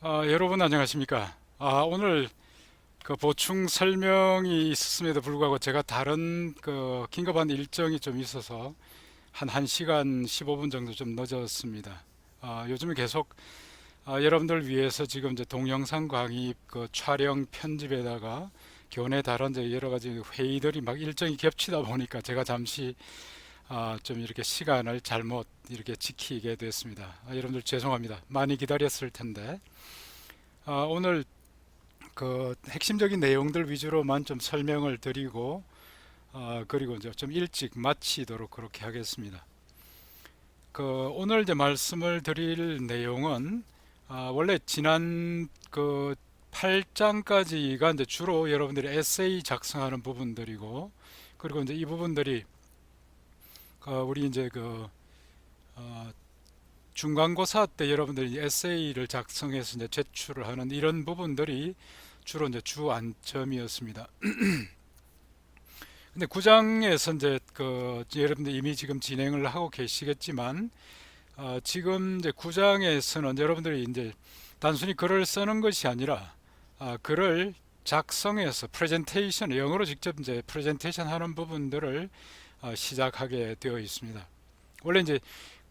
여러분 안녕하십니까? 오늘 그 보충 설명이 있었음에도 불구하고 제가 다른 그 긴급한 일정이 좀 있어서 한 1시간 15분 정도 좀 늦었습니다. 요즘에 계속 여러분들 위해서 지금 이제 동영상 강의 그 촬영 편집에다가 교내 다른 이제 여러 가지 회의들이 막 일정이 겹치다 보니까 제가 잠시 좀 이렇게 시간을 잘못 이렇게 지키게 됐습니다. 여러분들 죄송합니다. 많이 기다렸을 텐데. 오늘 그 핵심적인 내용들 위주로만 좀 설명을 드리고 그리고 이제 좀 일찍 마치도록 그렇게 하겠습니다. 그 오늘 이제 말씀을 드릴 내용은 원래 지난 그 8장까지가 이제 주로 여러분들이 에세이 작성하는 부분들이고 그리고 이제 이 부분들이 우리 이제 어, 중간고사 때 여러분들이 에세이를 작성해서 이제 제출을 하는 이런 부분들이 주로 이제 주 안점이었습니다. 근데 구장에서 이제 여러분들 이미 지금 진행을 하고 계시겠지만 지금 이제 구장에서는 여러분들이 이제 단순히 글을 쓰는 것이 아니라 글을 작성해서 프레젠테이션 영어로 직접 이제 프레젠테이션 하는 부분들을 시작하게 되어 있습니다. 원래 이제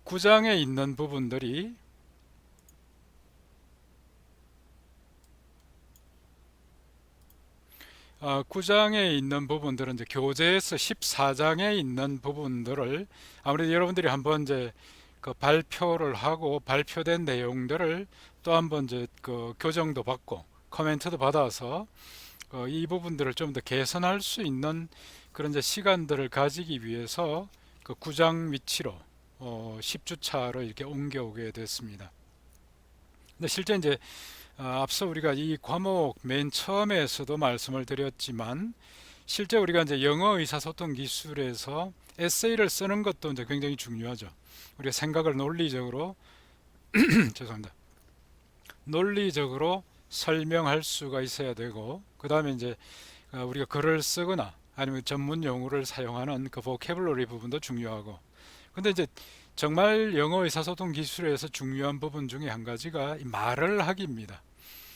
구장에 있는 부분들이 9장에 있는 부분들은 이제 교재에서 14장에 있는 부분들을 아무래도 여러분들이 한번 이제 그 발표를 하고 발표된 내용들을 또 한번 이제 그 교정도 받고 코멘트도 받아서 이 부분들을 좀 더 개선할 수 있는 그런 이제 시간들을 가지기 위해서 그 9장 위치로 10주차로 이렇게 옮겨오게 됐습니다. 근데 실제 이제 앞서 우리가 이 과목 맨 처음에서도 말씀을 드렸지만 실제 우리가 이제 영어 의사소통 기술에서 에세이를 쓰는 것도 이제 굉장히 중요하죠. 우리가 생각을 논리적으로 죄송합니다. 논리적으로 설명할 수가 있어야 되고 그 다음에 이제 우리가 글을 쓰거나 아니면 전문 용어를 사용하는 그 보캐블러리 부분도 중요하고 근데 이제 정말 영어 의사소통 기술에서 중요한 부분 중에 한 가지가 이 말을 하기입니다.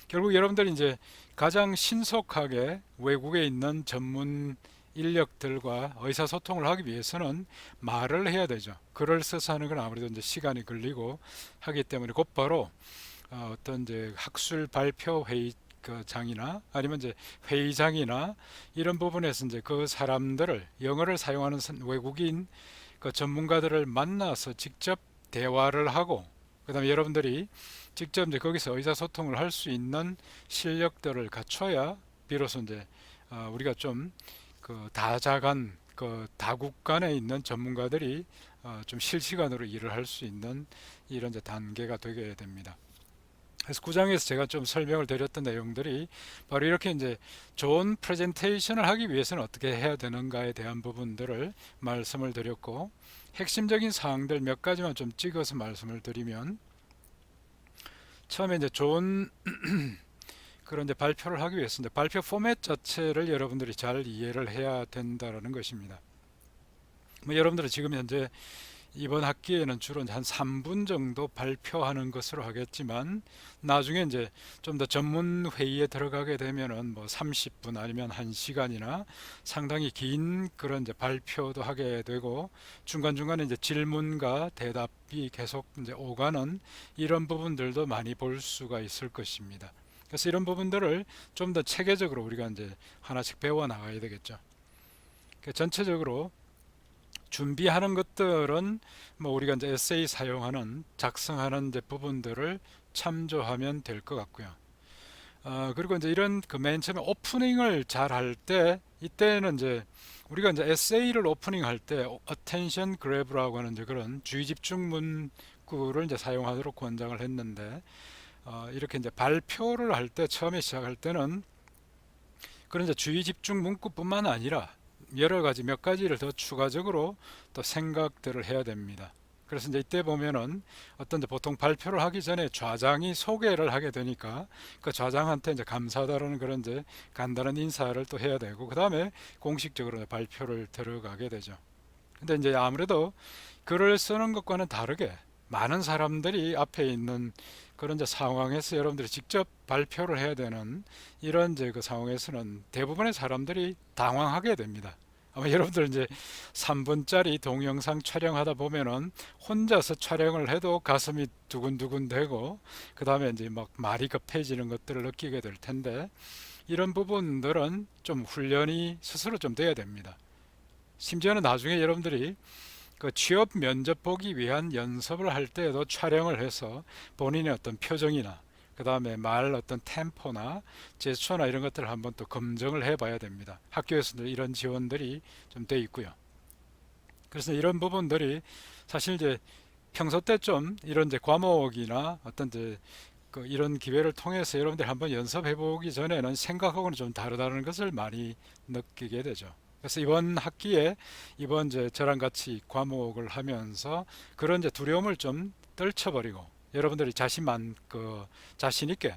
결국 여러분들이 이제 가장 신속하게 외국에 있는 전문 인력들과 의사소통을 하기 위해서는 말을 해야 되죠. 글을 써서 하는 건 아무래도 이제 시간이 걸리고 하기 때문에 곧바로 어떤 이제 학술 발표 회의 그 장이나 아니면 이제 회의장이나 이런 부분에서 이제 그 사람들을 영어를 사용하는 외국인 그 전문가들을 만나서 직접 대화를 하고 그다음에 여러분들이 직접 이제 거기서 의사소통을 할 수 있는 실력들을 갖춰야 비로소 이제 우리가 좀 그 다자간 그 다국 간에 있는 전문가들이 좀 실시간으로 일을 할 수 있는 이런 이제 단계가 되게 됩니다. 그래서 구장에서 제가 좀 설명을 드렸던 내용들이 바로 이렇게 이제 좋은 프레젠테이션을 하기 위해서는 어떻게 해야 되는가에 대한 부분들을 말씀을 드렸고 핵심적인 사항들 몇 가지만 좀 찍어서 말씀을 드리면 처음에 이제 좋은 그런 이제 발표를 하기 위해서 이제 발표 포맷 자체를 여러분들이 잘 이해를 해야 된다라는 것입니다. 뭐 여러분들은 지금 현재 이번 학기에는 주로 한 3분 정도 발표하는 것으로 하겠지만 나중에 이제 좀 더 전문 회의에 들어가게 되면은 뭐 30분 아니면 1시간이나 상당히 긴 그런 이제 발표도 하게 되고 중간중간에 이제 질문과 대답이 계속 이제 오가는 이런 부분들도 많이 볼 수가 있을 것입니다. 그래서 이런 부분들을 좀 더 체계적으로 우리가 이제 하나씩 배워 나가야 되겠죠. 전체적으로 준비하는 것들은 뭐 우리가 이제 에세이 사용하는 작성하는 이제 부분들을 참조하면 될 것 같고요. 그리고 이제 이런 그 맨 처음에 오프닝을 잘 할 때 이때는 이제 우리가 이제 에세이를 오프닝 할 때 attention grab라고 하는 이제 그런 주의 집중 문구를 이제 사용하도록 권장을 했는데 이렇게 이제 발표를 할 때 처음에 시작할 때는 그런 이제 주의 집중 문구뿐만 아니라 여러 가지 몇 가지를 더 추가적으로 또 생각들을 해야 됩니다. 그래서 이제 이때 보면은 어떤 보통 발표를 하기 전에 좌장이 소개를 하게 되니까 그 좌장한테 이제 감사하다는 그런 이제 간단한 인사를 또 해야 되고 그 다음에 공식적으로 발표를 들어가게 되죠. 근데 이제 아무래도 글을 쓰는 것과는 다르게 많은 사람들이 앞에 있는 그런 이제 상황에서 여러분들이 직접 발표를 해야 되는 이런 이제 그 상황에서는 대부분의 사람들이 당황하게 됩니다. 아마 여러분들 이제 3분짜리 동영상 촬영하다 보면은 혼자서 촬영을 해도 가슴이 두근두근 되고 그 다음에 이제 막 말이 급해지는 것들을 느끼게 될 텐데 이런 부분들은 좀 훈련이 스스로 좀 돼야 됩니다. 심지어는 나중에 여러분들이 그 취업 면접 보기 위한 연습을 할 때에도 촬영을 해서 본인의 어떤 표정이나 그 다음에 말 어떤 템포나 제스처나 이런 것들을 한번 또 검증을 해봐야 됩니다. 학교에서도 이런 지원들이 좀 돼 있고요. 그래서 이런 부분들이 사실 이제 평소 때 좀 이런 이제 과목이나 어떤 이제 그 이런 기회를 통해서 여러분들이 한번 연습해 보기 전에는 생각하고는 좀 다르다는 것을 많이 느끼게 되죠. 그래서 이번 학기에 이번 이제 저랑 같이 과목을 하면서 그런 이제 두려움을 좀 떨쳐버리고 여러분들이 자신 있게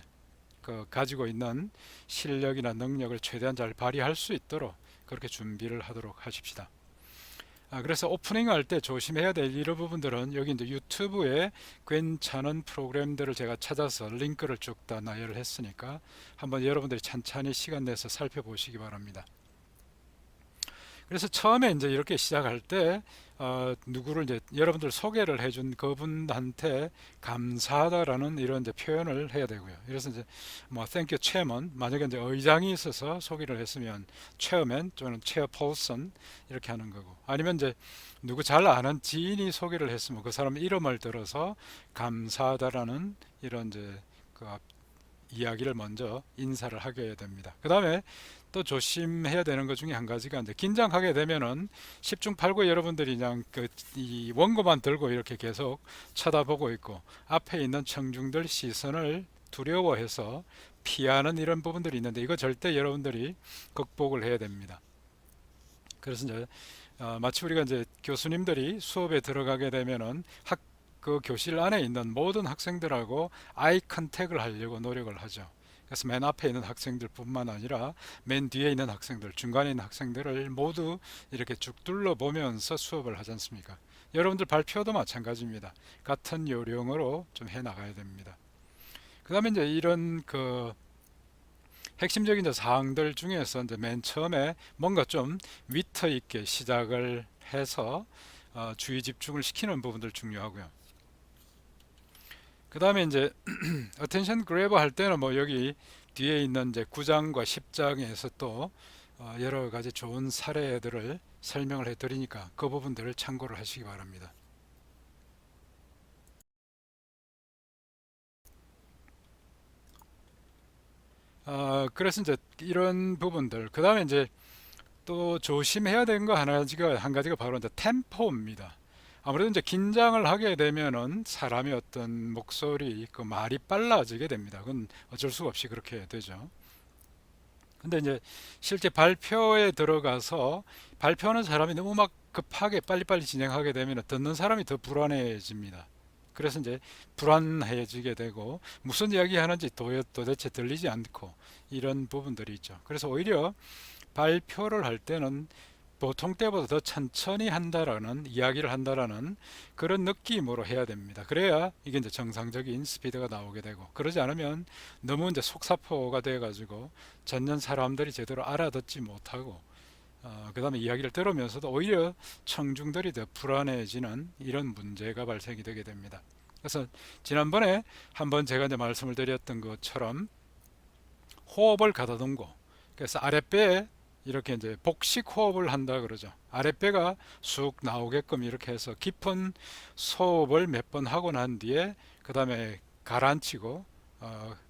그 가지고 있는 실력이나 능력을 최대한 잘 발휘할 수 있도록 그렇게 준비를 하도록 하십시다. 그래서 오프닝 할 때 조심해야 될 이런 부분들은 여기 이제 유튜브에 괜찮은 프로그램들을 제가 찾아서 링크를 쭉 다 나열을 했으니까 한번 여러분들이 찬찬히 시간 내서 살펴보시기 바랍니다. 그래서 처음에 이제 이렇게 시작할 때 누구를 이제 여러분들 소개를 해준 그분한테 감사하다라는 이런 이제 표현을 해야 되고요. 그래서 이제 뭐 Thank you chairman 만약에 이제 의장이 있어서 소개를 했으면 chairman 또는 chairperson 이렇게 하는 거고 아니면 이제 누구 잘 아는 지인이 소개를 했으면 그 사람 이름을 들어서 감사하다라는 이런 이제 그 이야기를 먼저 인사를 하게 됩니다. 그 다음에 또 조심해야 되는 것 중에 한 가지가 이제 긴장하게 되면은 10중 8구 여러분들이 그냥 이 원고만 들고 이렇게 계속 쳐다보고 있고 앞에 있는 청중들 시선을 두려워해서 피하는 이런 부분들이 있는데 이거 절대 여러분들이 극복을 해야 됩니다. 그래서 이제 마치 우리가 이제 교수님들이 수업에 들어가게 되면은 그 교실 안에 있는 모든 학생들하고 아이 컨택을 하려고 노력을 하죠. 그래서 맨 앞에 있는 학생들뿐만 아니라 맨 뒤에 있는 학생들, 중간에 있는 학생들을 모두 이렇게 쭉 둘러보면서 수업을 하지 않습니까? 여러분들 발표도 마찬가지입니다. 같은 요령으로 좀 해 나가야 됩니다. 그 다음에 이제 이런 그 핵심적인 이제 사항들 중에서 이제 맨 처음에 뭔가 좀 위트 있게 시작을 해서 주의 집중을 시키는 부분들 중요하고요. 그 다음에 이제 attention grab 할 때는 뭐 여기 뒤에 있는 이제 9장과 10장에서 또 여러 가지 좋은 사례들을 설명을 해 드리니까 그 부분들을 참고를 하시기 바랍니다. 그래서 이제 이런 부분들 그 다음에 이제 또 조심해야 되는 거 한 가지가 바로 이제 템포입니다. 아무래도 이제 긴장을 하게 되면은 사람의 어떤 목소리, 그 말이 빨라지게 됩니다. 그건 어쩔 수가 없이 그렇게 되죠. 근데 이제 실제 발표에 들어가서 발표하는 사람이 너무 막 급하게 빨리빨리 진행하게 되면 듣는 사람이 더 불안해집니다. 그래서 이제 불안해지게 되고 무슨 이야기 하는지 도대체 들리지 않고 이런 부분들이 있죠. 그래서 오히려 발표를 할 때는 보통 때보다 더 천천히 한다라는 이야기를 한다라는 그런 느낌으로 해야 됩니다. 그래야 이게 이제 정상적인 스피드가 나오게 되고 그러지 않으면 너무 이제 속사포가 돼 가지고 전년 사람들이 제대로 알아듣지 못하고 그 다음에 이야기를 들으면서도 오히려 청중들이 더 불안해지는 이런 문제가 발생이 되게 됩니다. 그래서 지난번에 한번 제가 이제 말씀을 드렸던 것처럼 호흡을 가다듬고 그래서 아랫배에 이렇게 이제 복식 호흡을 한다 그러죠. 아랫배가 쑥 나오게끔 이렇게 해서 깊은 호흡을 몇 번 하고 난 뒤에 그 다음에 가라앉히고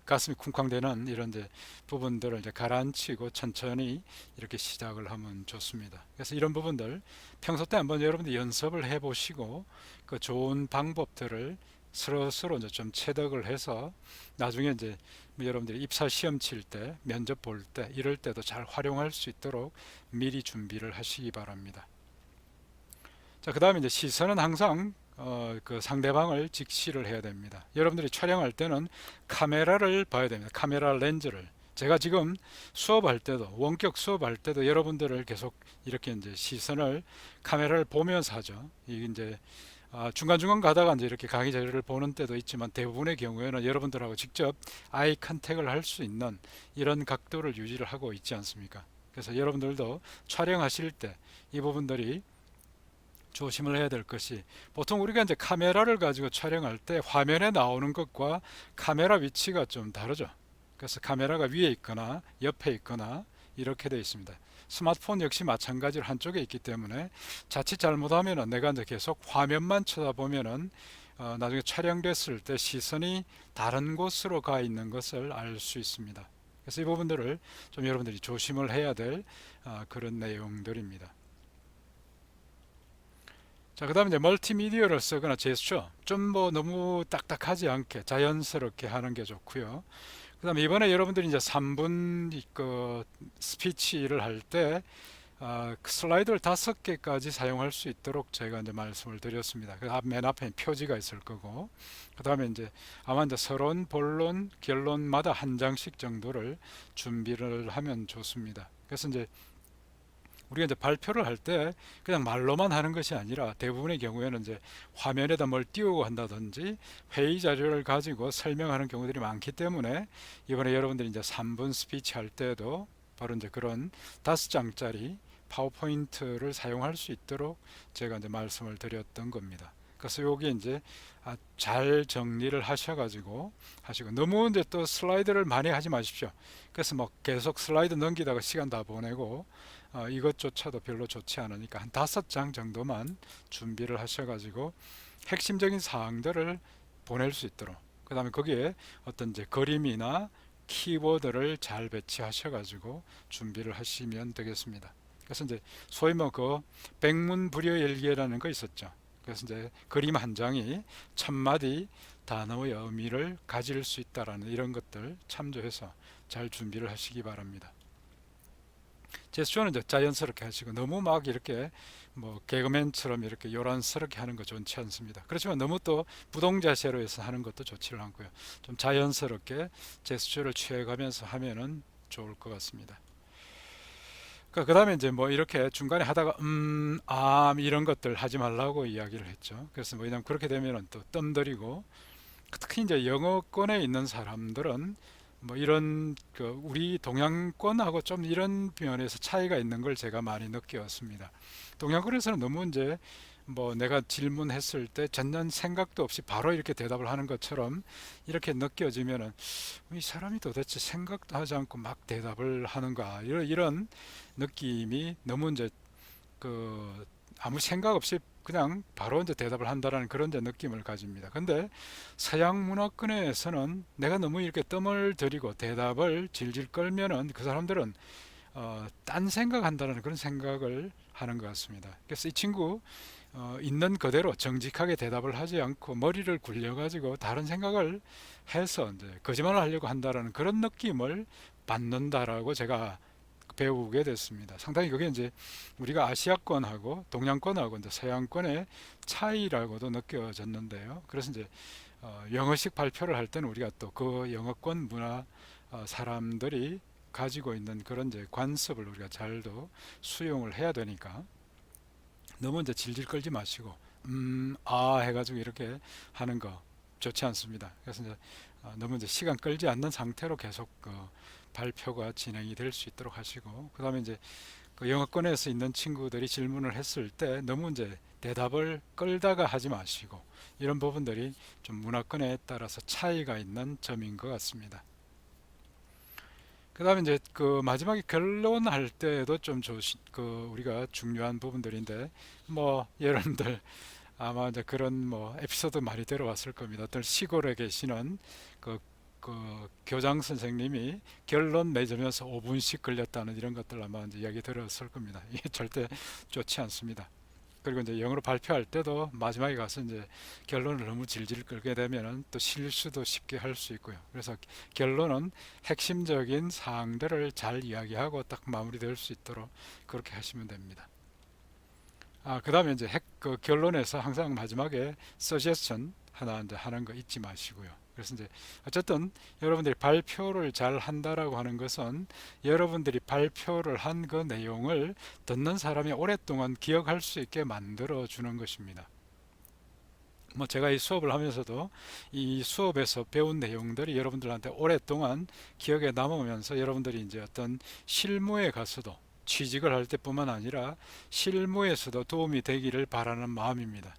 가슴이 쿵쾅대는 이런 이제 부분들을 이제 가라앉히고 천천히 이렇게 시작을 하면 좋습니다. 그래서 이런 부분들 평소 때 한번 여러분들 연습을 해보시고 그 좋은 방법들을 스스로 이제 좀 체득을 해서 나중에 이제 여러분들이 입사 시험 칠 때, 면접 볼 때, 이럴 때도 잘 활용할 수 있도록 미리 준비를 하시기 바랍니다. 자, 그 다음에 이제 시선은 항상 그 상대방을 직시를 해야 됩니다. 여러분들이 촬영할 때는 카메라를 봐야 됩니다. 카메라 렌즈를. 제가 지금 수업할 때도 원격 수업할 때도 여러분들을 계속 이렇게 이제 시선을 카메라를 보면서 하죠. 이게 이제 중간중간 가다가 이제 이렇게 강의 자료를 보는 때도 있지만 대부분의 경우에는 여러분들하고 직접 아이 컨택을 할 수 있는 이런 각도를 유지를 하고 있지 않습니까? 그래서 여러분들도 촬영하실 때 이 부분들이 조심을 해야 될 것이, 보통 우리가 이제 카메라를 가지고 촬영할 때 화면에 나오는 것과 카메라 위치가 좀 다르죠. 그래서 카메라가 위에 있거나 옆에 있거나 이렇게 되어 있습니다. 스마트폰 역시 마찬가지로 한쪽에 있기 때문에 자칫 잘못하면은 내가 이제 계속 화면만 쳐다보면은 나중에 촬영됐을 때 시선이 다른 곳으로 가 있는 것을 알 수 있습니다. 그래서 이 부분들을 좀 여러분들이 조심을 해야 될 그런 내용들입니다. 자, 그 다음에 이제 멀티미디어를 쓰거나 제스처, 좀 뭐 너무 딱딱하지 않게 자연스럽게 하는 게 좋고요. 그 다음에 이번에 여러분들이 이제 3분 그 스피치를 할 때 그 슬라이드를 5개까지 사용할 수 있도록 제가 이제 말씀을 드렸습니다. 맨 앞에 표지가 있을 거고, 그 다음에 이제 아마 이제 서론, 본론, 결론마다 한 장씩 정도를 준비를 하면 좋습니다. 그래서 이제 우리가 이제 발표를 할 때 그냥 말로만 하는 것이 아니라 대부분의 경우에는 이제 화면에다 뭘 띄우고 한다든지 회의 자료를 가지고 설명하는 경우들이 많기 때문에 이번에 여러분들이 이제 3분 스피치 할 때도 바로 이제 그런 5장짜리 파워포인트를 사용할 수 있도록 제가 이제 말씀을 드렸던 겁니다. 그래서 여기 이제 잘 정리를 하셔가지고 하시고, 너무 이제 또 슬라이드를 많이 하지 마십시오. 그래서 뭐 계속 슬라이드 넘기다가 시간 다 보내고 이것조차도 별로 좋지 않으니까 한 5장 정도만 준비를 하셔가지고 핵심적인 사항들을 보낼 수 있도록, 그 다음에 거기에 어떤 이제 그림이나 키워드를 잘 배치하셔가지고 준비를 하시면 되겠습니다. 그래서 이제 소위 뭐 그 백문불여일기라는 거 있었죠. 그래서 이제 그림 한 장이 1000마디 단어의 의미를 가질 수 있다라는 이런 것들 참조해서 잘 준비를 하시기 바랍니다. 제스처는 이제 자연스럽게 하시고, 너무 막 이렇게 뭐 개그맨처럼 이렇게 요란스럽게 하는 거 좋지 않습니다. 그렇지만 너무 또 부동자세로 해서 하는 것도 좋지는 않고요. 좀 자연스럽게 제스처를 취해가면서 하면은 좋을 것 같습니다. 그 다음에 이제 뭐 이렇게 중간에 하다가 이런 것들 하지 말라고 이야기를 했죠. 그래서 뭐 왜냐면 그렇게 되면은 또 뜸들이고, 특히 이제 영어권에 있는 사람들은 뭐 이런 그 우리 동양권하고 좀 이런 면에서 차이가 있는 걸 제가 많이 느꼈습니다. 동양권에서는 너무 이제 뭐 내가 질문했을 때 전혀 생각도 없이 바로 이렇게 대답을 하는 것처럼 이렇게 느껴지면은 이 사람이 도대체 생각도 하지 않고 막 대답을 하는가, 이런 느낌이, 너무 이제 그 아무 생각 없이 그냥 바로 이제 대답을 한다라는 그런 이제 느낌을 가집니다. 근데 서양 문화권에서는 내가 너무 이렇게 뜸을 들이고 대답을 질질 끌면은 그 사람들은 딴 생각한다는 그런 생각을 하는 것 같습니다. 그래서 이 친구 있는 그대로 정직하게 대답을 하지 않고 머리를 굴려가지고 다른 생각을 해서 이제 거짓말을 하려고 한다라는 그런 느낌을 받는다라고 제가 배우게 됐습니다. 상당히 그게 이제 우리가 아시아권하고 동양권하고 이제 서양권의 차이라고도 느껴졌는데요. 그래서 이제 영어식 발표를 할 때는 우리가 또 그 영어권 문화 사람들이 가지고 있는 그런 이제 관습을 우리가 잘도 수용을 해야 되니까 너무 이제 질질 끌지 마시고 해가지고 이렇게 하는 거 좋지 않습니다. 그래서 이제 너무 이제 시간 끌지 않는 상태로 계속 발표가 진행이 될 수 있도록 하시고, 그 다음에 이제 그 영어권에서 있는 친구들이 질문을 했을 때 너무 이제 대답을 끌다가 하지 마시고, 이런 부분들이 좀 문화권에 따라서 차이가 있는 점인 것 같습니다. 그 다음에 이제 그 마지막에 결론할 때도 좀 우리가 중요한 부분들인데, 뭐 여러분들 아마 이제 그런 뭐 에피소드 많이 들어왔을 겁니다. 어떤 시골에 계시는 그, 그 교장 선생님이 결론 맺으면서 5분씩 걸렸다는 이런 것들 아마 이제 이야기 들었을 겁니다. 이게 절대 좋지 않습니다. 그리고 이제 영어로 발표할 때도 마지막에 가서 이제 결론을 너무 질질 끌게 되면은 또 실수도 쉽게 할 수 있고요. 그래서 결론은 핵심적인 사항들을 잘 이야기하고 딱 마무리될 수 있도록 그렇게 하시면 됩니다. 그 다음에 이제 그 결론에서 항상 마지막에 suggestion 하나 이제 하는 거 잊지 마시고요. 그래서 이제 어쨌든 여러분들이 발표를 잘 한다라고 하는 것은 여러분들이 발표를 한 그 내용을 듣는 사람이 오랫동안 기억할 수 있게 만들어 주는 것입니다. 뭐 제가 이 수업을 하면서도 이 수업에서 배운 내용들이 여러분들한테 오랫동안 기억에 남으면서 여러분들이 이제 어떤 실무에 가서도 취직을 할 때뿐만 아니라 실무에서도 도움이 되기를 바라는 마음입니다.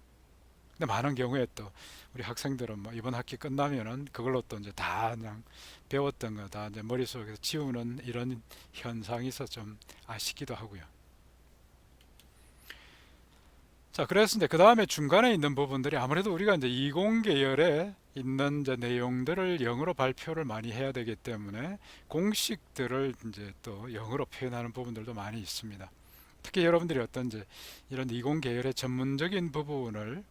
근데 많은 경우에 또 우리 학생들은 뭐 이번 학기 끝나면은 그걸로 또 이제 다 그냥 배웠던 거 다 이제 머릿속에서 지우는 이런 현상이 있어서 좀 아쉽기도 하고요. 자, 그래서 이제 그 다음에 중간에 있는 부분들이 아무래도 우리가 이제 이공 계열에 있는 이제 내용들을 영어로 발표를 많이 해야 되기 때문에 공식들을 이제 또 영어로 표현하는 부분들도 많이 있습니다. 특히 여러분들이 어떤 이제 이런 이공 계열의 전문적인 부분을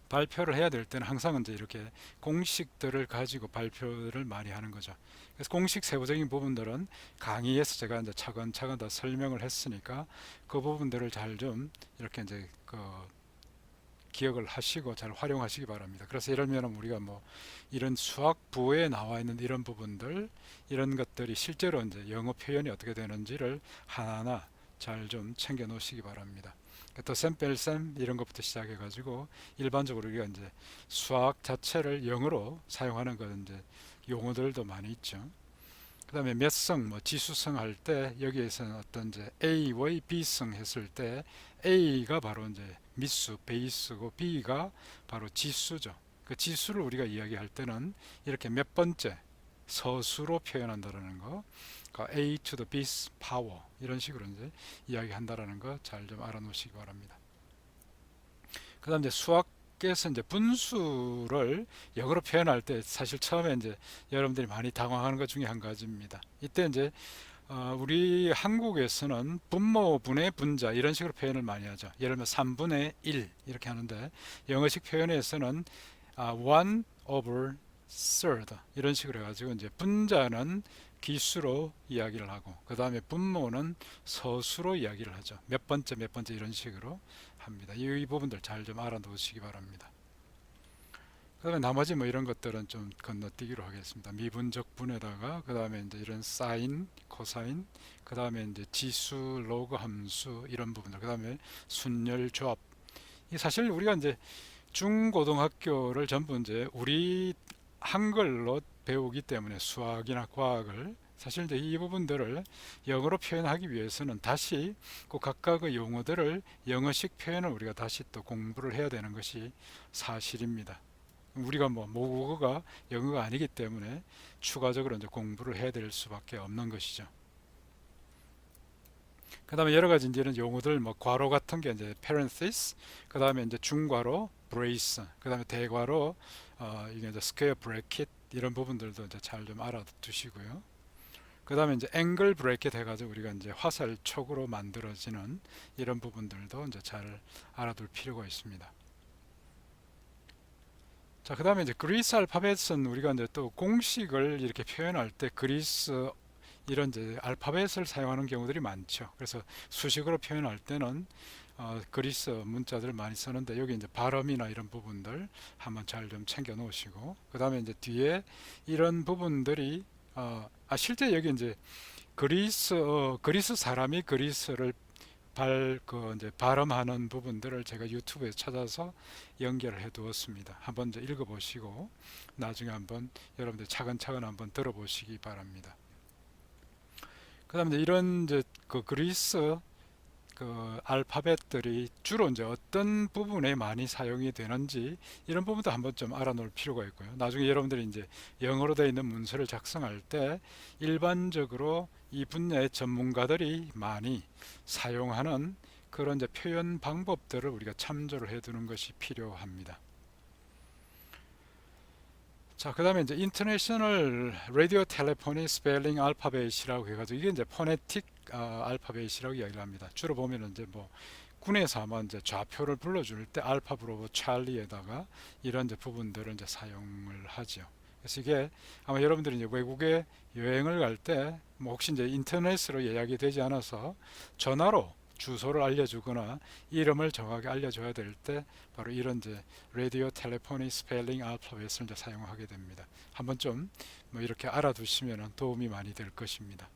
발표를 해야 될 때는 항상 이제 이렇게 공식들을 가지고 발표를 많이 하는 거죠. 그래서 공식 세부적인 부분들은 강의에서 제가 이제 차근차근 다 설명을 했으니까 그 부분들을 잘 좀 이렇게 이제 그 기억을 하시고 잘 활용하시기 바랍니다. 그래서 예를 들면 우리가 뭐 이런 수학부에 나와 있는 이런 부분들, 이런 것들이 실제로 이제 영어 표현이 어떻게 되는지를 하나하나 잘 좀 챙겨 놓으시기 바랍니다. 또 셈, 뺄셈 이런 것부터 시작해 가지고 일반적으로 우리가 이제 수학 자체를 영어로 사용하는 건 이제 용어들도 많이 있죠. 그다음에 몇성, 뭐 지수성 할 때 여기에서는 어떤 이제 A의 B성 했을 때 A가 바로 이제 미수, 베이스고 B가 바로 지수죠. 그 지수를 우리가 이야기할 때는 이렇게 몇 번째 서수로 표현한다라는 거, 그러니까 A to the B's power 이런 식으로 이제 이야기한다라는 거 잘 좀 알아놓으시기 바랍니다. 그다음 이제 수학에서 이제 분수를 영어로 표현할 때 사실 처음에 이제 여러분들이 많이 당황하는 것 중에 한 가지입니다. 이때 이제 우리 한국에서는 분모분의 분자 이런 식으로 표현을 많이 하죠. 예를 들면 3분의 1 이렇게 하는데 영어식 표현에서는 1 over third 이런 식으로 해가지고 이제 분자는 기수로 이야기를 하고 그 다음에 분모는 서수로 이야기를 하죠. 몇 번째 이런 식으로 합니다. 이 부분들 잘 좀 알아두시기 바랍니다. 그 다음에 나머지 뭐 이런 것들은 좀 건너뛰기로 하겠습니다. 미분적 분에다가 그 다음에 이제 이런 사인, 코사인, 그 다음에 이제 지수, 로그 함수 이런 부분들, 그 다음에 순열 조합. 이 사실 우리가 이제 중고등학교를 전부 이제 우리 한글로 배우기 때문에 수학이나 과학을 사실 이제 이 부분들을 영어로 표현하기 위해서는 다시 그 각각의 용어들을 영어식 표현을 우리가 다시 또 공부를 해야 되는 것이 사실입니다. 우리가 뭐 모국어가 영어가 아니기 때문에 추가적으로 이제 공부를 해야 될 수밖에 없는 것이죠. 그 다음에 여러 가지 이제는 용어들 뭐 괄호 같은 게 이제 parenthesis, 그 다음에 이제 중괄호 brace, 그 다음에 대괄호 이게 이제 square bracket 이런 부분들도 이제 잘 좀 알아두시고요. 그 다음에 이제 앵글 브레이켓 해가지고 우리가 이제 화살촉으로 만들어지는 이런 부분들도 이제 잘 알아둘 필요가 있습니다. 자, 그 다음에 이제 그리스 알파벳은 우리가 이제 또 공식을 이렇게 표현할 때 그리스 이런 이제 알파벳을 사용하는 경우들이 많죠. 그래서 수식으로 표현할 때는 그리스 문자들을 많이 쓰는데 여기 이제 발음이나 이런 부분들 한번 잘 좀 챙겨 놓으시고 그 다음에 이제 뒤에 이런 부분들이 실제 여기 이제 그리스 사람이 그리스를 이제 발음하는 부분들을 제가 유튜브에 찾아서 연결을 해 두었습니다. 한번 이제 읽어보시고 나중에 한번 여러분들 차근차근 한번 들어보시기 바랍니다. 그 다음에 이런 이제 그 그리스 그 알파벳들이 주로 이제 어떤 부분에 많이 사용이 되는지 이런 부분도 한번 좀 알아놓을 필요가 있고요. 나중에 여러분들이 이제 영어로 되어 있는 문서를 작성할 때 일반적으로 이 분야의 전문가들이 많이 사용하는 그런 이제 표현 방법들을 우리가 참조를 해두는 것이 필요합니다. 자, 그 다음에 이제 인터내셔널 라디오 텔레포니 스펠링 알파벳이라고 해가지고 이게 이제 포네틱 알파벳이라고 이야기를 합니다. 주로 보면은 이제 뭐 군에서 아마 이제 좌표를 불러줄 때 알파 브로보 찰리에다가 이런 이제 부분들을 이제 사용을 하죠. 그래서 이게 아마 여러분들이 이제 외국에 여행을 갈 때 뭐 혹시 이제 인터넷으로 예약이 되지 않아서 전화로 주소를 알려주거나 이름을 정확하게 알려줘야 될 때 바로 이런 이제 라디오 텔레포니 스펠링 알파벳을 이제 사용하게 됩니다. 한번 좀 뭐 이렇게 알아두시면 도움이 많이 될 것입니다.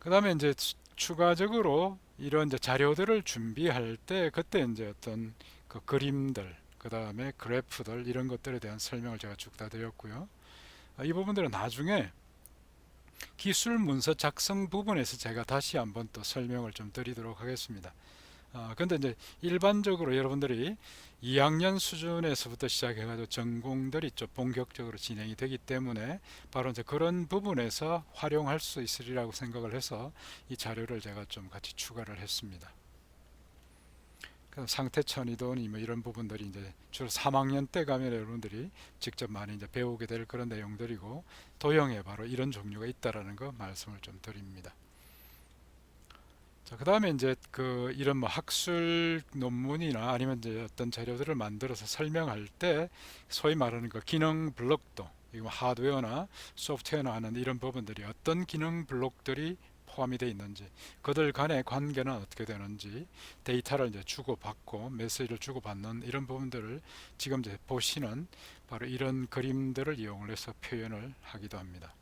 그 다음에 이제 추가적으로 이런 이제 자료들을 준비할 때 그때 이제 어떤 그 그림들, 그 다음에 그래프들 이런 것들에 대한 설명을 제가 쭉 다 드렸고요. 이 부분들은 나중에 기술 문서 작성 부분에서 제가 다시 한번 또 설명을 좀 드리도록 하겠습니다. 근데 이제 일반적으로 여러분들이 2학년 수준에서부터 시작해가지고 전공들이 좀 본격적으로 진행이 되기 때문에 바로 이제 그런 부분에서 활용할 수 있으리라고 생각을 해서 이 자료를 제가 좀 같이 추가를 했습니다. 상태천이도니 뭐 이런 부분들이 이제 주로 3학년 때 가면 여러분들이 직접 많이 이제 배우게 될 그런 내용들이고 도형에 바로 이런 종류가 있다라는 거 말씀을 좀 드립니다. 자, 그 다음에 이제 그 이런 뭐 학술 논문이나 아니면 이제 어떤 자료들을 만들어서 설명할 때 소위 말하는 그 기능 블록도 이거 하드웨어나 소프트웨어나 하는 이런 부분들이 어떤 기능 블록들이 포함이 되어 있는지 그들 간의 관계는 어떻게 되는지 데이터를 이제 주고받고 메시지를 주고받는 이런 부분들을 지금 이제 보시는 바로 이런 그림들을 이용을 해서 표현을 하기도 합니다.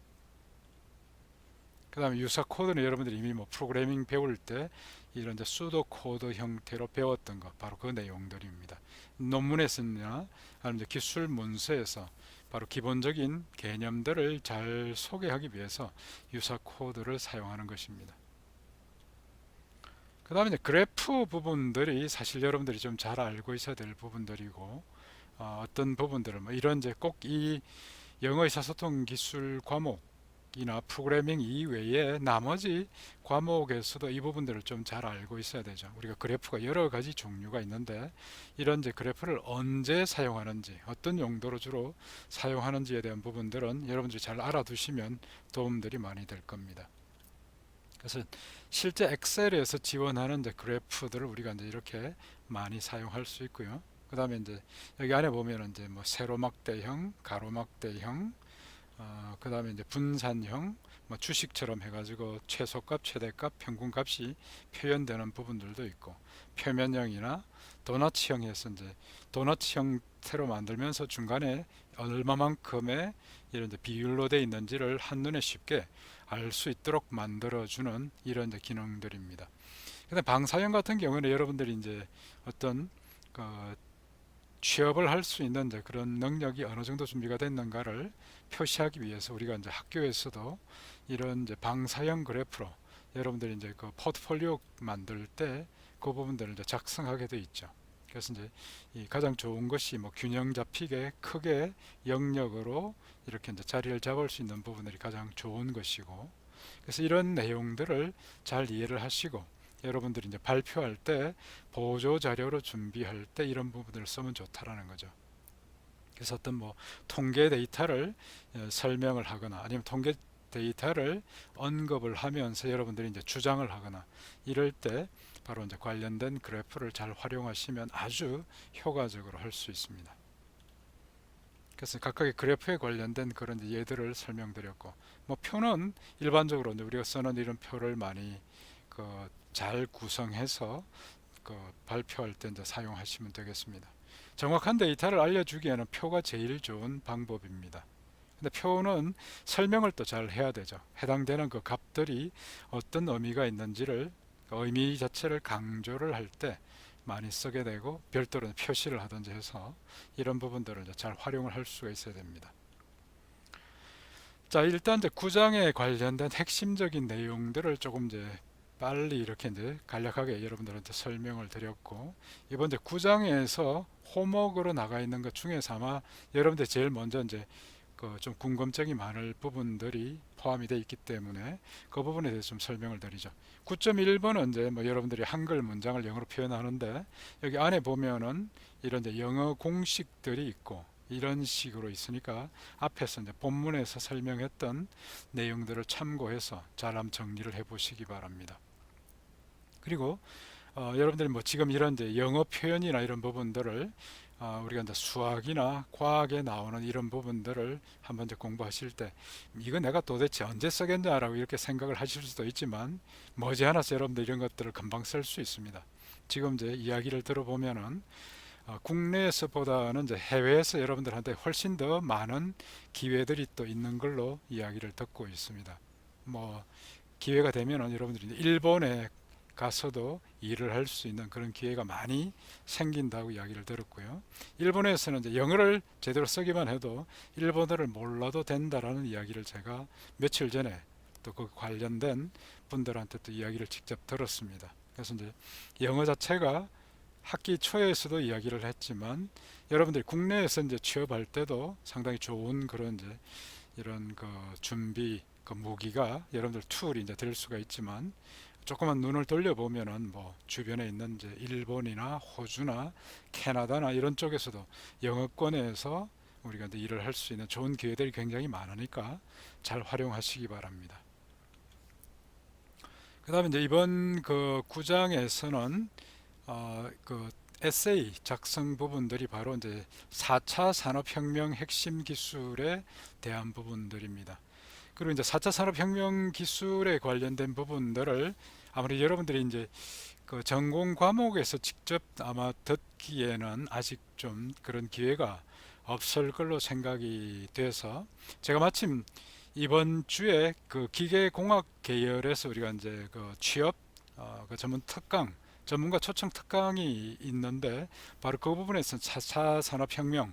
그 다음에 유사 코드는 여러분들이 이미 뭐 프로그래밍 배울 때 이런 이제 수도 코드 형태로 배웠던 것 바로 그 내용들입니다. 논문에서나 아니면 이제 기술 문서에서 바로 기본적인 개념들을 잘 소개하기 위해서 유사 코드를 사용하는 것입니다. 그 다음에 이제 그래프 부분들이 사실 여러분들이 좀 잘 알고 있어야 될 부분들이고 어떤 부분들은 뭐 이런 이제 꼭 이 영어 의사소통 기술 과목 이나 프로그래밍 이외에 나머지 과목에서도 이 부분들을 좀 잘 알고 있어야 되죠. 우리가 그래프가 여러 가지 종류가 있는데 이런 이제 그래프를 언제 사용하는지 어떤 용도로 주로 사용하는지에 대한 부분들은 여러분들이 잘 알아두시면 도움들이 많이 될 겁니다. 그래서 실제 엑셀에서 지원하는 이제 그래프들을 우리가 이제 이렇게 많이 사용할 수 있고요. 그 다음에 이제 여기 안에 보면 이제 뭐 세로막대형, 가로막대형, 그 다음에 이제 분산형, 뭐 주식처럼 해가지고 최소값, 최대값, 평균값이 표현되는 부분들도 있고 표면형이나 도넛형에서 이제 도넛 형태로 만들면서 중간에 얼마만큼의 이런 이제 비율로 되어 있는지를 한눈에 쉽게 알 수 있도록 만들어주는 이런 이제 기능들입니다. 근데 방사형 같은 경우는 여러분들이 이제 어떤 그 취업을 할 수 있는 이제 그런 능력이 어느 정도 준비가 됐는가를 표시하기 위해서 우리가 이제 학교에서도 이런 이제 방사형 그래프로 여러분들이 이제 그 포트폴리오 만들 때 그 부분들을 이제 작성하게 돼 있죠. 그래서 이제 이 가장 좋은 것이 뭐 균형 잡히게 크게 영역으로 이렇게 이제 자리를 잡을 수 있는 부분들이 가장 좋은 것이고 그래서 이런 내용들을 잘 이해를 하시고 여러분들이 이제 발표할 때 보조 자료로 준비할 때 이런 부분들을 쓰면 좋다라는 거죠. 그래서 어떤 뭐 통계 데이터를 설명을 하거나 아니면 통계 데이터를 언급을 하면서 여러분들이 이제 주장을 하거나 이럴 때 바로 이제 관련된 그래프를 잘 활용하시면 아주 효과적으로 할 수 있습니다. 그래서 각각의 그래프에 관련된 그런 예들을 설명드렸고 뭐 표는 일반적으로 이제 우리가 쓰는 이런 표를 많이 잘 구성해서 발표할 때 이제 사용하시면 되겠습니다. 정확한 데이터를 알려주기에는 표가 제일 좋은 방법입니다. 근데 표는 설명을 또 잘 해야 되죠. 해당되는 그 값들이 어떤 의미가 있는지를 의미 자체를 강조를 할 때 많이 쓰게 되고 별도로 표시를 하든지 해서 이런 부분들을 잘 활용을 할 수가 있어야 됩니다. 자, 일단 이제 구장에 관련된 핵심적인 내용들을 조금 이제 빨리 이렇게 이제 간략하게 여러분들한테 설명을 드렸고 이번 이제 구장에서 호목으로 나가 있는 것 중에서 아마 여러분들 제일 먼저 이제 좀 궁금증이 많을 부분들이 포함이 되어 있기 때문에 그 부분에 대해서 좀 설명을 드리죠. 9.1번은 이제 뭐 여러분들이 한글 문장을 영어로 표현하는데 여기 안에 보면은 이런 이제 영어 공식들이 있고 이런 식으로 있으니까 앞에서 이제 본문에서 설명했던 내용들을 참고해서 잘 한번 정리를 해 보시기 바랍니다. 그리고 여러분들이 뭐 지금 이런 이제 영어 표현이나 이런 부분들을 우리가 이제 수학이나 과학에 나오는 이런 부분들을 한번 이제 공부하실 때 이거 내가 도대체 언제 쓰겠냐라고 이렇게 생각을 하실 수도 있지만 머지않아서 여러분들 이런 것들을 금방 쓸 수 있습니다. 지금 이제 이야기를 들어보면은 국내에서보다는 이제 해외에서 여러분들한테 훨씬 더 많은 기회들이 또 있는 걸로 이야기를 듣고 있습니다. 뭐 기회가 되면은 여러분들이 이제 일본에 가서도 일을 할 수 있는 그런 기회가 많이 생긴다고 이야기를 들었고요. 일본에서는 이제 영어를 제대로 쓰기만 해도 일본어를 몰라도 된다라는 이야기를 제가 며칠 전에 또 그 관련된 분들한테 또 이야기를 직접 들었습니다. 그래서 이제 영어 자체가 학기 초에서도 이야기를 했지만 여러분들이 국내에서 이제 취업할 때도 상당히 좋은 그런 이제 이런 그 준비 그 무기가 여러분들 툴이 이제 될 수가 있지만 조금만 눈을 돌려보면은 뭐 주변에 있는 이제 일본이나 호주나 캐나다나 이런 쪽에서도 영어권에서 우리가 이제 일을 할 수 있는 좋은 기회들이 굉장히 많으니까 잘 활용하시기 바랍니다. 그 다음에 이제 이번 그 구장에서는 그 에세이 작성 부분들이 바로 이제 4차 산업혁명 핵심 기술에 대한 부분들입니다. 그리고 이제 4차 산업혁명 기술에 관련된 부분들을 아무리 여러분들이 이제 그 전공 과목에서 직접 아마 듣기에는 아직 좀 그런 기회가 없을 걸로 생각이 돼서 제가 마침 이번 주에 그 기계공학 계열에서 우리가 이제 그 취업 그 전문 특강 전문가 초청 특강이 있는데 바로 그 부분에서 4차 산업혁명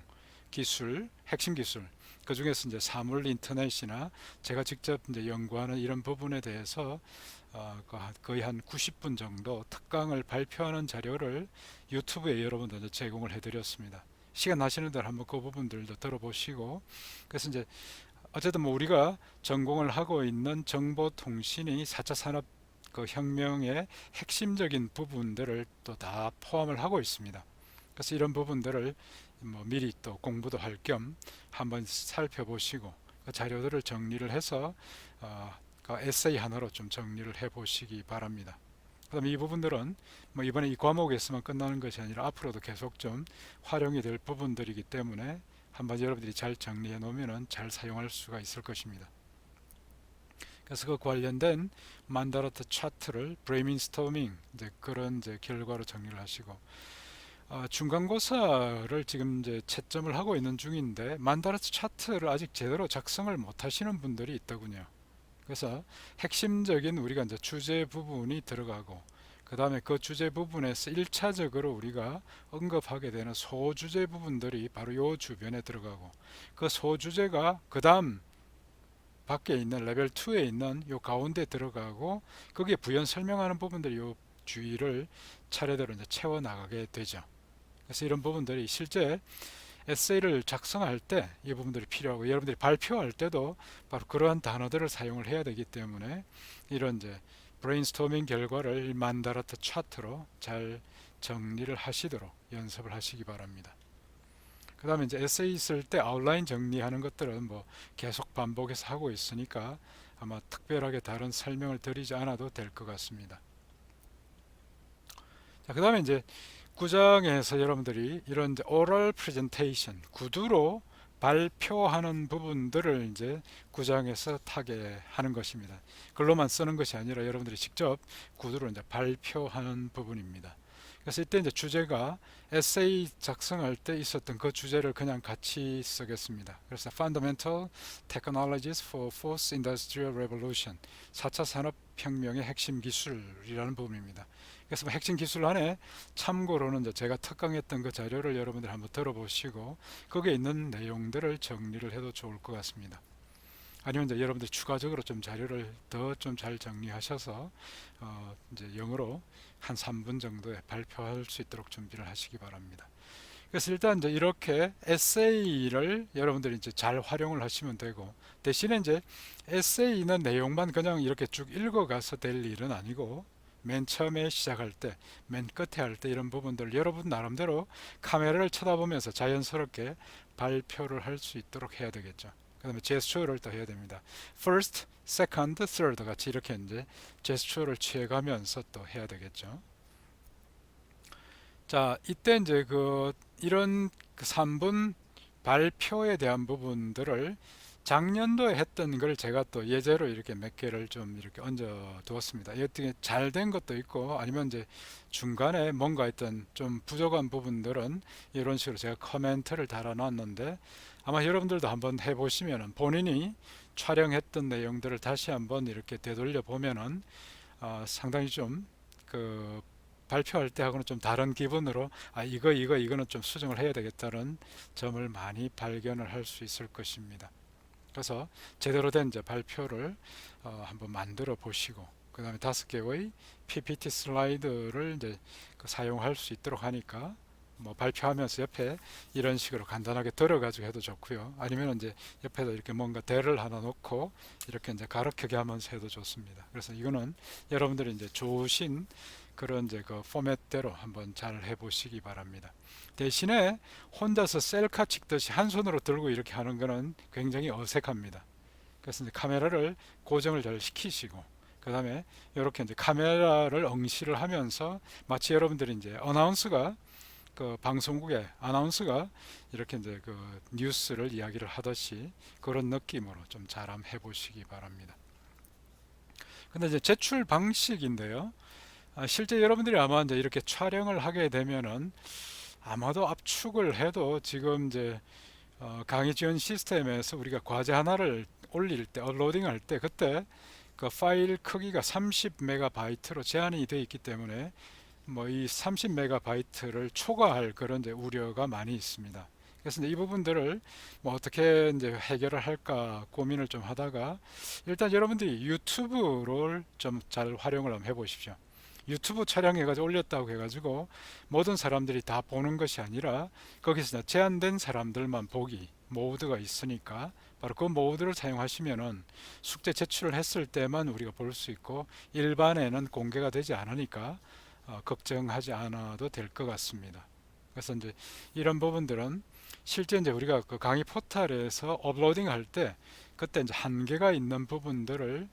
기술 핵심 기술 그 중에서 이제 사물 인터넷이나 제가 직접 이제 연구하는 이런 부분에 대해서 거의 한 90분 정도 특강을 발표하는 자료를 유튜브에 여러분들 제공을 해드렸습니다. 시간 나시는 대로 한번 그 부분들도 들어보시고 그래서 이제 어쨌든 뭐 우리가 전공을 하고 있는 정보통신이 4차 산업 그 혁명의 핵심적인 부분들을 또 다 포함을 하고 있습니다. 그래서 이런 부분들을 뭐 미리 또 공부도 할 겸 한번 살펴보시고 그 자료들을 정리를 해서 그 에세이 하나로 좀 정리를 해 보시기 바랍니다. 그다음에 이 부분들은 뭐 이번에 이 과목에서만 끝나는 것이 아니라 앞으로도 계속 좀 활용이 될 부분들이기 때문에 한번 여러분들이 잘 정리해 놓으면 잘 사용할 수가 있을 것입니다. 그래서 그 관련된 만다르트 차트를 브레인스토밍 이제 그런 이제 결과로 정리를 하시고 중간고사를 지금 이제 채점을 하고 있는 중인데 만다르트 차트를 아직 제대로 작성을 못 하시는 분들이 있더군요. 그래서 핵심적인 우리가 이제 주제 부분이 들어가고 그 다음에 그 주제 부분에서 1차적으로 우리가 언급하게 되는 소주제 부분들이 바로 요 주변에 들어가고 그 소주제가 그 다음 밖에 있는 레벨 2에 있는 요 가운데 들어가고 거기에 부연 설명하는 부분들이 요 주의를 차례대로 이제 채워 나가게 되죠. 그래서 이런 부분들이 실제 에세이를 작성할 때 이 부분들이 필요하고 여러분들이 발표할 때도 바로 그러한 단어들을 사용을 해야 되기 때문에 이런 이제 브레인스토밍 결과를 만다르트 차트로 잘 정리를 하시도록 연습을 하시기 바랍니다. 그 다음에 이제 에세이 쓸 때 아웃라인 정리하는 것들은 뭐 계속 반복해서 하고 있으니까 아마 특별하게 다른 설명을 드리지 않아도 될 것 같습니다. 자, 그 다음에 이제 구장에서 여러분들이 이런 이제 오럴 프레젠테이션 구두로 발표하는 부분들을 이제 구장에서 타게 하는 것입니다. 글로만 쓰는 것이 아니라 여러분들이 직접 구두로 이제 발표하는 부분입니다. 그래서 이때 이제 주제가 에세이 작성할 때 있었던 그 주제를 그냥 같이 쓰겠습니다. 그래서 Fundamental Technologies for Fourth Industrial Revolution 4차 산업혁명의 핵심 기술이라는 부분입니다. 그래서 핵심 기술 안에 참고로는 이제 제가 특강했던 그 자료를 여러분들 한번 들어보시고 거기에 있는 내용들을 정리를 해도 좋을 것 같습니다. 아니면 이제 여러분들 추가적으로 좀 자료를 더 좀 잘 정리하셔서 이제 영어로 한 3분 정도에 발표할 수 있도록 준비를 하시기 바랍니다. 그래서 일단 이제 이렇게 에세이를 여러분들이 이제 잘 활용을 하시면 되고 대신에 이제 에세이는 내용만 그냥 이렇게 쭉 읽어가서 될 일은 아니고 맨 처음에 시작할 때, 맨 끝에 할 때 이런 부분들 여러분 나름대로 카메라를 쳐다보면서 자연스럽게 발표를 할 수 있도록 해야 되겠죠. 그 다음에 제스처를 또 해야 됩니다. First, second, third 같이 이렇게 이제 제스처를 취해가면서 또 해야 되겠죠. 자, 이때 이제 이런 3분 발표에 대한 부분들을 작년도에 했던 걸 제가 또 예제로 이렇게 몇 개를 좀 이렇게 얹어 두었습니다. 어떻게 잘 된 것도 있고 아니면 이제 중간에 뭔가 있던 좀 부족한 부분들은 이런 식으로 제가 코멘트를 달아 놨는데, 아마 여러분들도 한번 해보시면은 본인이 촬영했던 내용들을 다시 한번 이렇게 되돌려 보면은 상당히 좀 그 발표할 때하고는 좀 다른 기분으로 이거는 좀 수정을 해야 되겠다는 점을 많이 발견을 할 수 있을 것입니다. 그래서 제대로 된 이제 발표를 한번 만들어 보시고, 그 다음에 5개의 PPT 슬라이드를 이제 사용할 수 있도록 하니까 뭐 발표하면서 옆에 이런 식으로 간단하게 들어가지고 해도 좋고요. 아니면 이제 옆에다 이렇게 뭔가 대를 하나 놓고 이렇게 이제 가르치게 하면서 해도 좋습니다. 그래서 이거는 여러분들이 이제 좋으신 그런 이제 그 포맷대로 한번 잘 해보시기 바랍니다. 대신에 혼자서 셀카 찍듯이 한 손으로 들고 이렇게 하는 거는 굉장히 어색합니다. 그래서 이제 카메라를 고정을 잘 시키시고, 그 다음에 이렇게 이제 카메라를 응시를 하면서 마치 여러분들이 이제 어나운서가 그 방송국의 아나운서가 이렇게 이제 그 뉴스를 이야기를 하듯이 그런 느낌으로 좀 잘 한번 해보시기 바랍니다. 근데 이제 제출 방식인데요. 실제 여러분들이 아마 이제 이렇게 촬영을 하게 되면은 아마도 압축을 해도 지금 이제 강의 지원 시스템에서 우리가 과제 하나를 올릴 때, 업로딩 할 때, 그때 그 파일 크기가 30MB로 제한이 되어 있기 때문에 뭐 이 30MB를 초과할 그런 이제 우려가 많이 있습니다. 그래서 이제 이 부분들을 뭐 어떻게 이제 해결을 할까 고민을 좀 하다가, 일단 여러분들이 유튜브를 좀 잘 활용을 한번 해보십시오. 유튜브 촬영해가지고 올렸다고 해가지고 모든 사람들이 다 보는 것이 아니라 거기서 제한된 사람들만 보기 모드가 있으니까, 바로 그 모드를 사용하시면은 숙제 제출을 했을 때만 우리가 볼 수 있고 일반에는 공개가 되지 않으니까 걱정하지 않아도 될 것 같습니다. 그래서 이제 이런 부분들은 실제 이제 우리가 그 강의 포털에서 업로딩 할 때 그때 이제 한계가 있는 부분들을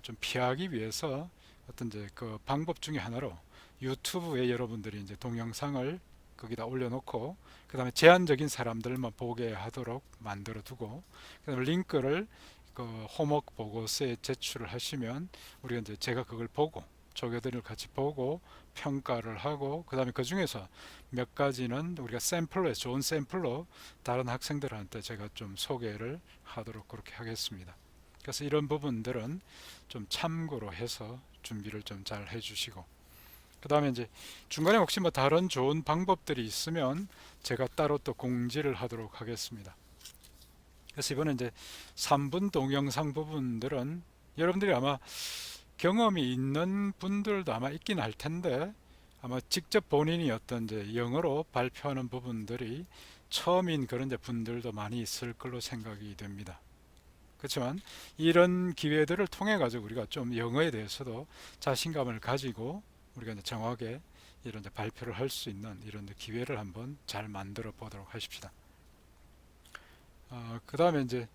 좀 피하기 위해서 어떤 이제 그 방법 중에 하나로 유튜브에 여러분들이 이제 동영상을 거기다 올려놓고 그 다음에 제한적인 사람들만 보게 하도록 만들어 두고, 그 다음에 링크를 그 홈워크 보고서에 제출을 하시면 우리가 이제 제가 그걸 보고 조교들을 같이 보고 평가를 하고, 그 다음에 그 중에서 몇 가지는 우리가 샘플로 좋은 샘플로 다른 학생들한테 제가 좀 소개를 하도록 그렇게 하겠습니다. 그래서 이런 부분들은 좀 참고로 해서 준비를 좀 잘 해주시고, 그 다음에 이제 중간에 혹시 뭐 다른 좋은 방법들이 있으면 제가 따로 또 공지를 하도록 하겠습니다. 그래서 이번에 이제 3분 동영상 부분들은 여러분들이 아마 경험이 있는 분들도 아마 있긴 할 텐데, 아마 직접 본인이 어떤 이제 영어로 발표하는 부분들이 처음인 그런 이제 분들도 많이 있을 걸로 생각이 됩니다. 그렇지만 이런 기회들을 통해 가지고 우리가 좀 영어에 대해서도 자신감을 가지고 우리가 이제 정확하게 이런 이제 발표를 할 수 있는 이런 기회를 한번 잘 만들어 보도록 하십시다. 그 다음에 이제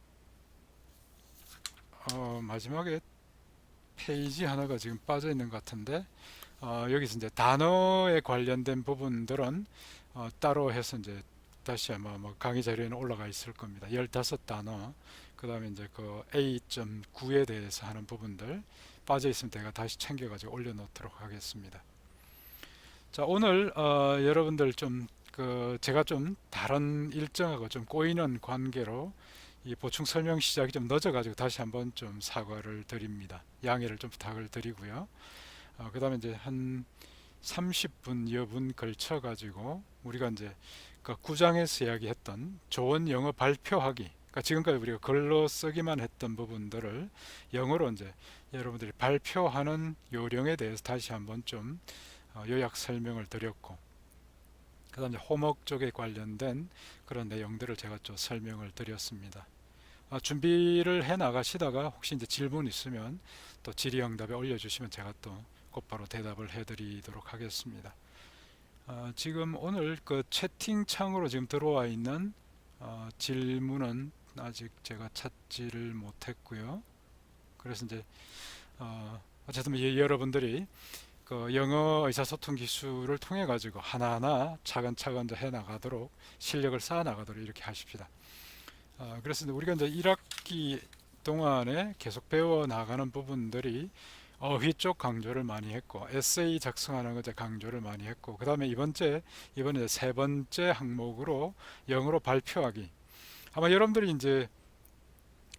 마지막에 페이지 하나가 지금 빠져 있는 것 같은데, 여기서 이제 단어에 관련된 부분들은 따로 해서 이제 다시 아마 뭐 강의 자료에는 올라가 있을 겁니다. 15단어, 그 다음에 이제 그 A.9에 대해서 하는 부분들 빠져 있으면 제가 다시 챙겨가지고 올려놓도록 하겠습니다. 자, 오늘 여러분들 좀 그 제가 좀 다른 일정하고 좀 꼬이는 관계로 이 보충 설명 시작이 좀 늦어가지고 다시 한번 좀 사과를 드립니다. 양해를 좀 부탁을 드리고요. 그 다음에 이제 한 30분 여분 걸쳐 가지고 우리가 이제 그 9장에서 이야기했던 좋은 영어 발표하기, 그러니까 지금까지 우리가 글로 쓰기만 했던 부분들을 영어로 이제 여러분들이 발표하는 요령에 대해서 다시 한번 좀 요약 설명을 드렸고, 그 다음에 홈워크 쪽에 관련된 그런 내용들을 제가 좀 설명을 드렸습니다. 준비를 해 나가시다가 혹시 이제 질문 있으면 또 질의응답에 올려주시면 제가 또 곧바로 대답을 해드리도록 하겠습니다. 지금 오늘 그 채팅창으로 지금 들어와 있는 질문은 아직 제가 찾지를 못했고요. 그래서 이제 어쨌든 여러분들이 그 영어 의사소통 기술을 통해 가지고 하나하나 차근차근 해 나가도록 실력을 쌓아 나가도록 이렇게 하십시다. 그래서 우리가 이제 1학기 동안에 계속 배워 나가는 부분들이 어휘 쪽 강조를 많이 했고, 에세이 작성하는 것에 강조를 많이 했고, 그 다음에 이번에 세 번째 항목으로 영어로 발표하기. 아마 여러분들이 이제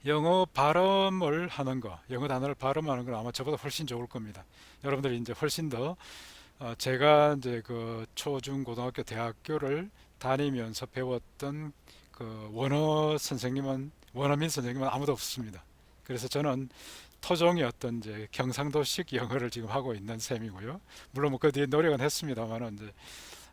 영어 발음을 하는 거, 영어 단어를 발음하는 건 아마 저보다 훨씬 좋을 겁니다. 여러분들이 이제 훨씬 더 제가 이제 그 초, 중, 고등학교, 대학교를 다니면서 배웠던 그 원어민 선생님은 아무도 없습니다. 그래서 저는 토종의 어떤 이제 경상도식 영어를 지금 하고 있는 셈이고요. 물론 뭐 그 뒤에 노력은 했습니다만은 이제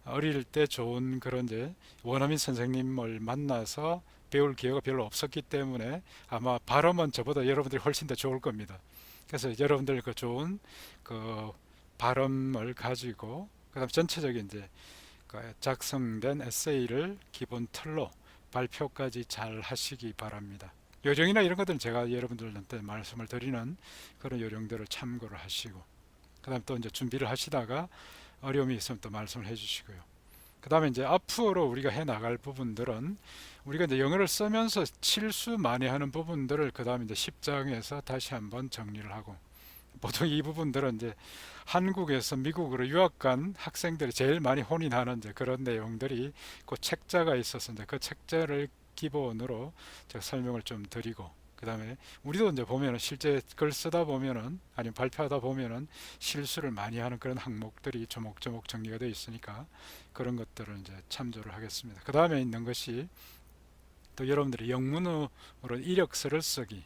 어릴 때 좋은 그런 이제 원어민 선생님을 만나서 배울 기회가 별로 없었기 때문에 아마 발음은 저보다 여러분들이 훨씬 더 좋을 겁니다. 그래서 여러분들 그 좋은 그 발음을 가지고 그다음 전체적인 이제 그 작성된 에세이를 기본 틀로 발표까지 잘 하시기 바랍니다. 요령이나 이런 것들은 제가 여러분들한테 말씀을 드리는 그런 요령들을 참고를 하시고 그다음 또 이제 준비를 하시다가 어려움이 있으면 또 말씀을 해주시고요. 그 다음에 이제 앞으로 우리가 해 나갈 부분들은 우리가 이제 영어를 쓰면서 실수 많이 하는 부분들을 그 다음에 이제 10장에서 다시 한번 정리를 하고 보통 이 부분들은 이제 한국에서 미국으로 유학 간 학생들이 제일 많이 혼인하는 이제 그런 내용들이 그 책자가 있어서 이제 그 책자를 기본으로 제가 설명을 좀 드리고 그 다음에 우리도 이제 보면은 실제 글 쓰다 보면은 아니면 발표하다 보면은 실수를 많이 하는 그런 항목들이 조목조목 정리가 되어 있으니까 그런 것들을 이제 참조를 하겠습니다. 그 다음에 있는 것이 또 여러분들이 영문으로 이력서를 쓰기,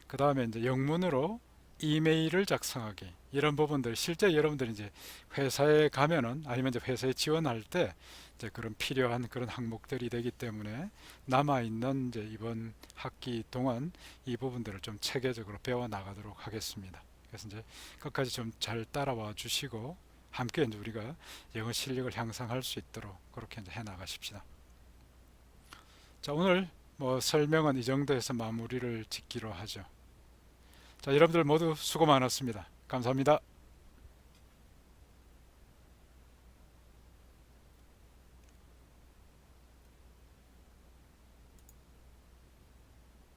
그 다음에 이제 영문으로 이메일을 작성하기 이런 부분들 실제 여러분들이 이제 회사에 가면은 아니면 이제 회사에 지원할 때 이제 그런 필요한 그런 항목들이 되기 때문에 남아 있는 이제 이번 학기 동안 이 부분들을 좀 체계적으로 배워 나가도록 하겠습니다. 그래서 이제 끝까지 좀 잘 따라와 주시고 함께 이제 우리가 영어 실력을 향상할 수 있도록 그렇게 이제 해 나가십시다. 자, 오늘 뭐 설명은 이 정도에서 마무리를 짓기로 하죠. 자, 여러분들 모두 수고 많았습니다. 감사합니다.